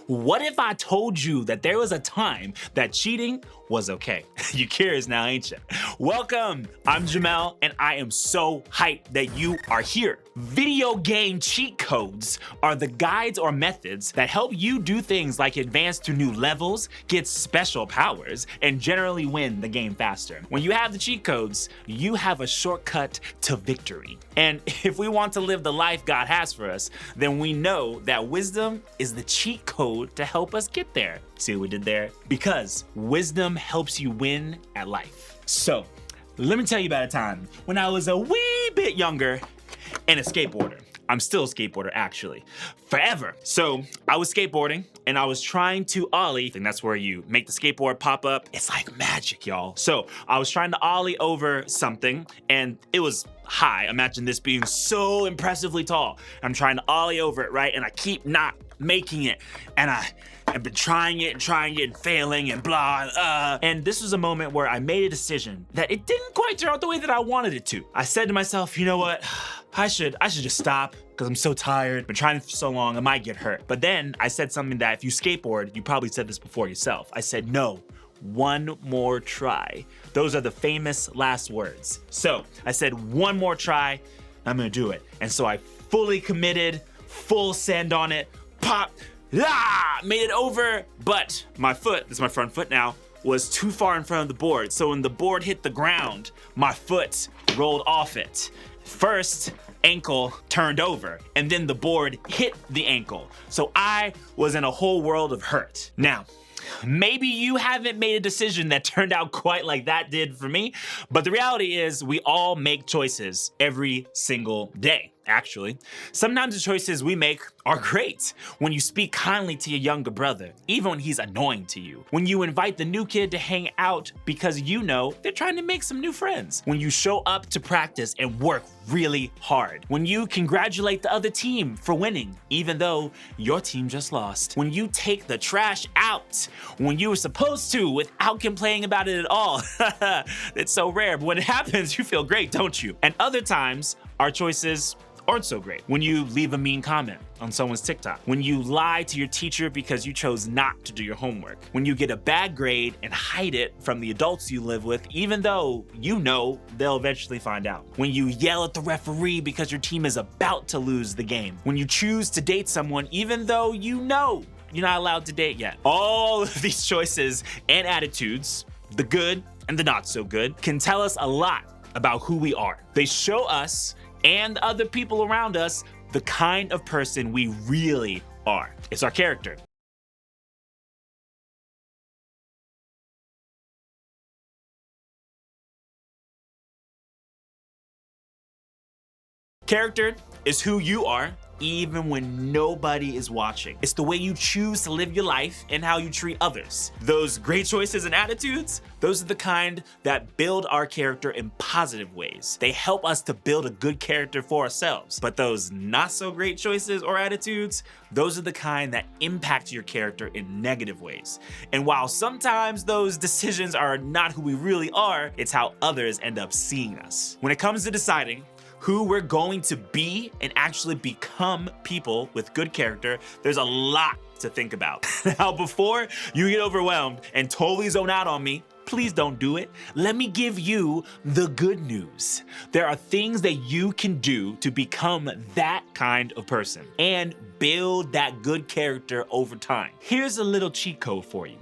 What if I told you that there was a time that cheating was okay? You curious now, ain't you? Welcome, I'm Jamel, and I am so hyped that you are here. Video game cheat codes are the guides or methods that help you do things like advance to new levels, get special powers, and generally win the game faster. When you have the cheat codes, you have a shortcut to victory. And if we want to live the life God has for us, then we know that wisdom is the cheat code to help us get there. See what we did there? Because wisdom helps you win at life. So, let me tell you about a time when I was a wee bit younger and a skateboarder. I'm still a skateboarder, actually. Forever. So, I was skateboarding and I was trying to ollie, and that's where you make the skateboard pop up. It's like magic, y'all. So, I was trying to ollie over something and it was high. Imagine this being so impressively tall. I'm trying to ollie over it, right? And I keep not making it. And I've been trying it and failing and blah. And this was a moment where I made a decision that it didn't quite turn out the way that I wanted it to. I said to myself, you know what? I should just stop because I'm so tired. Been trying for so long, I might get hurt. But then I said something that if you skateboard, you probably said this before yourself. I said, no, one more try. Those are the famous last words. So I said, one more try, I'm gonna do it. And so I fully committed, full send on it, pop, made it over, but my foot, this is my front foot now, was too far in front of the board. So when the board hit the ground, my foot rolled off it. First, ankle turned over, and then the board hit the ankle. So I was in a whole world of hurt. Now, maybe you haven't made a decision that turned out quite like that did for me, but the reality is we all make choices every single day. Actually, sometimes the choices we make are great. When you speak kindly to your younger brother, even when he's annoying to you. When you invite the new kid to hang out because you know they're trying to make some new friends. When you show up to practice and work really hard. When you congratulate the other team for winning, even though your team just lost. When you take the trash out when you were supposed to without complaining about it at all. It's so rare, but when it happens, you feel great, don't you? And other times, our choices aren't so great. When you leave a mean comment on someone's TikTok. When you lie to your teacher because you chose not to do your homework. When you get a bad grade and hide it from the adults you live with, even though you know they'll eventually find out. When you yell at the referee because your team is about to lose the game. When you choose to date someone even though you know you're not allowed to date yet. All of these choices and attitudes, the good and the not so good, can tell us a lot about who we are. They show us and other people around us the kind of person we really are. It's our character. Character is who you are even when nobody is watching. It's the way you choose to live your life and how you treat others. Those great choices and attitudes, those are the kind that build our character in positive ways. They help us to build a good character for ourselves. But those not so great choices or attitudes, those are the kind that impact your character in negative ways. And while sometimes those decisions are not who we really are, it's how others end up seeing us. When it comes to deciding who we're going to be and actually become people with good character, there's a lot to think about. Now, before you get overwhelmed and totally zone out on me, please don't do it. Let me give you the good news. There are things that you can do to become that kind of person and build that good character over time. Here's a little cheat code for you.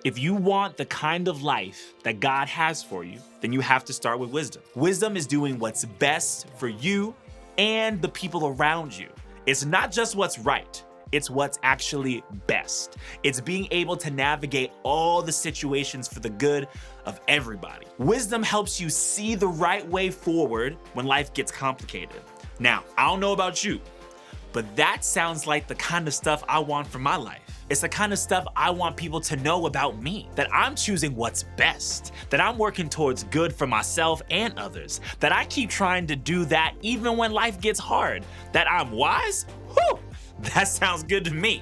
If you want the kind of life that God has for you, then you have to start with wisdom. Wisdom is doing what's best for you and the people around you. It's not just what's right, it's what's actually best. It's being able to navigate all the situations for the good of everybody. Wisdom helps you see the right way forward when life gets complicated. Now, I don't know about you, but that sounds like the kind of stuff I want for my life. It's the kind of stuff I want people to know about me, that I'm choosing what's best, that I'm working towards good for myself and others, that I keep trying to do that even when life gets hard, that I'm wise? Whew, that sounds good to me.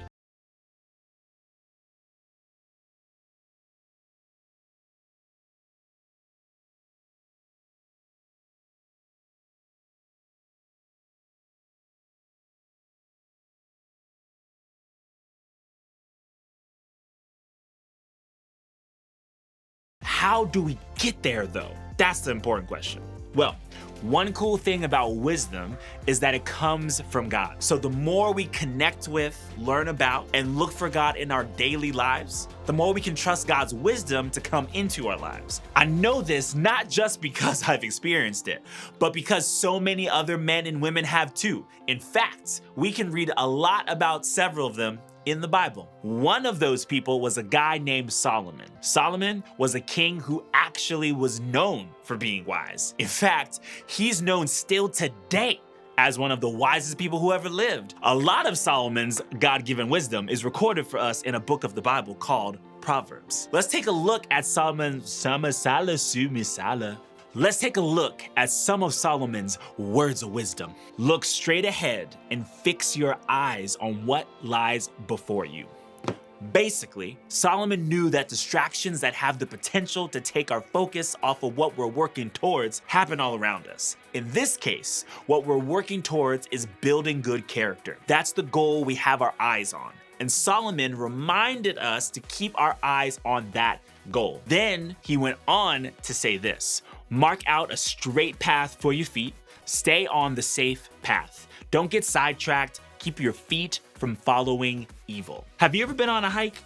How do we get there though? That's the important question. Well, one cool thing about wisdom is that it comes from God. So the more we connect with, learn about, and look for God in our daily lives, the more we can trust God's wisdom to come into our lives. I know this not just because I've experienced it, but because so many other men and women have too. In fact, we can read a lot about several of them in the Bible. One of those people was a guy named Solomon. Solomon was a king who actually was known for being wise. In fact, he's known still today as one of the wisest people who ever lived. A lot of Solomon's God-given wisdom is recorded for us in a book of the Bible called Proverbs. Let's take a look at Let's take a look at some of Solomon's words of wisdom. Look straight ahead and fix your eyes on what lies before you. Basically, Solomon knew that distractions that have the potential to take our focus off of what we're working towards happen all around us. In this case, what we're working towards is building good character. That's the goal we have our eyes on. And Solomon reminded us to keep our eyes on that goal. Then he went on to say this: mark out a straight path for your feet. Stay on the safe path. Don't get sidetracked. Keep your feet from following evil. Have you ever been on a hike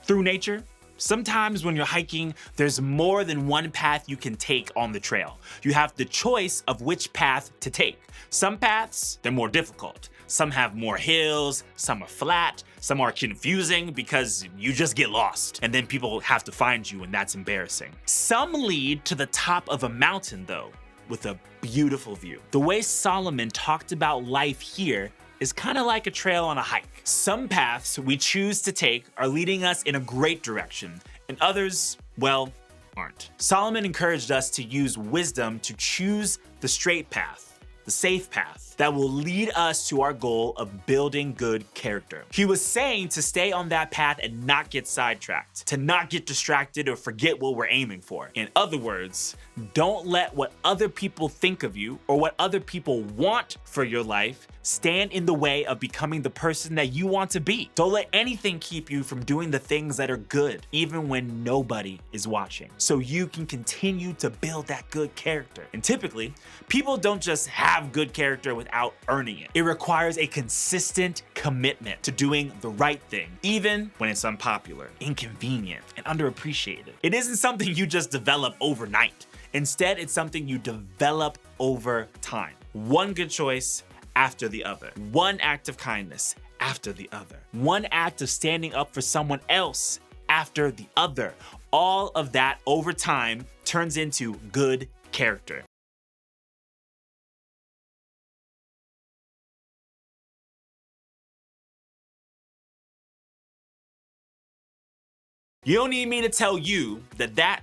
through nature? Sometimes when you're hiking, there's more than one path you can take on the trail. You have the choice of which path to take. Some paths, they're more difficult. Some have more hills, some are flat, some are confusing because you just get lost and then people have to find you and that's embarrassing. Some lead to the top of a mountain though, with a beautiful view. The way Solomon talked about life here is kind of like a trail on a hike. Some paths we choose to take are leading us in a great direction, and others, well, aren't. Solomon encouraged us to use wisdom to choose the straight path, the safe path that will lead us to our goal of building good character. He was saying to stay on that path and not get sidetracked, to not get distracted or forget what we're aiming for. In other words, don't let what other people think of you or what other people want for your life stand in the way of becoming the person that you want to be. Don't let anything keep you from doing the things that are good, even when nobody is watching, so you can continue to build that good character. And typically, people don't just have good character without earning it. It requires a consistent commitment to doing the right thing, even when it's unpopular, inconvenient, and underappreciated. It isn't something you just develop overnight. Instead, it's something you develop over time. One good choice after the other. One act of kindness after the other. One act of standing up for someone else after the other. All of that over time turns into good character. You don't need me to tell you that that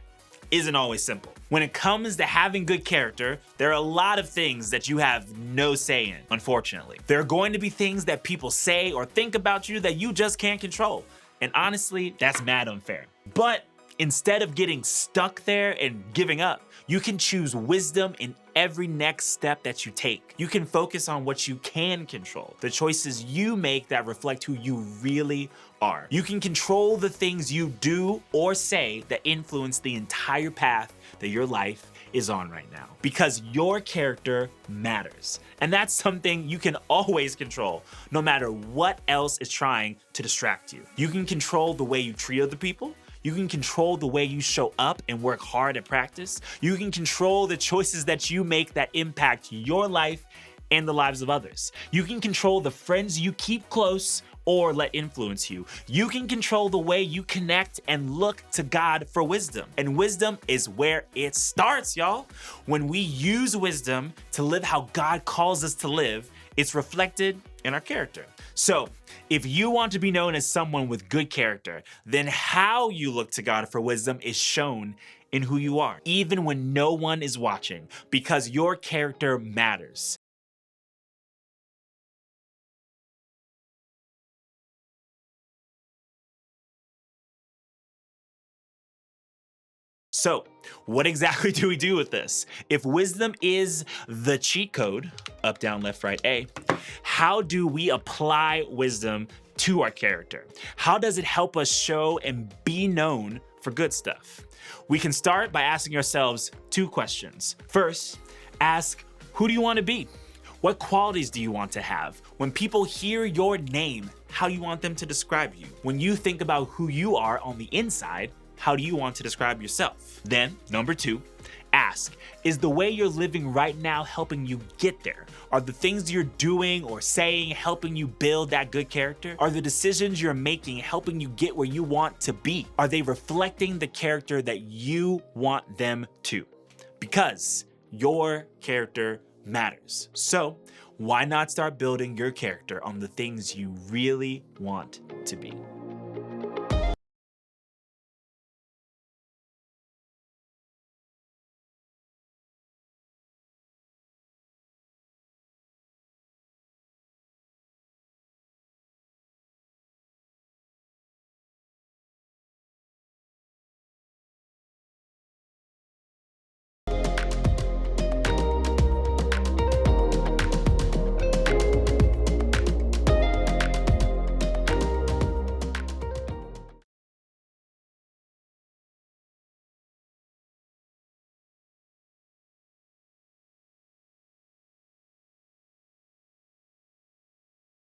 isn't always simple. When it comes to having good character, there are a lot of things that you have no say in, unfortunately. There are going to be things that people say or think about you that you just can't control. And honestly, that's mad unfair. But instead of getting stuck there and giving up, you can choose wisdom in every next step that you take. You can focus on what you can control, the choices you make that reflect who you really are. You can control the things you do or say that influence the entire path that your life is on right now, because your character matters. And that's something you can always control, no matter what else is trying to distract you. You can control the way you treat other people. You can control the way you show up and work hard at practice. You can control the choices that you make that impact your life and the lives of others. You can control the friends you keep close or let influence you. You can control the way you connect and look to God for wisdom. And wisdom is where it starts, y'all. When we use wisdom to live how God calls us to live, it's reflected in our character. So, if you want to be known as someone with good character, then how you look to God for wisdom is shown in who you are, even when no one is watching, because your character matters. So, what exactly do we do with this? If wisdom is the cheat code, up, down, left, right, A, how do we apply wisdom to our character? How does it help us show and be known for good stuff? We can start by asking ourselves 2 questions. First, ask, who do you want to be? What qualities do you want to have? When people hear your name, how do you want them to describe you? When you think about who you are on the inside, how do you want to describe yourself? Then, number 2, ask, is the way you're living right now helping you get there? Are the things you're doing or saying helping you build that good character? Are the decisions you're making helping you get where you want to be? Are they reflecting the character that you want them to? Because your character matters. So, why not start building your character on the things you really want to be?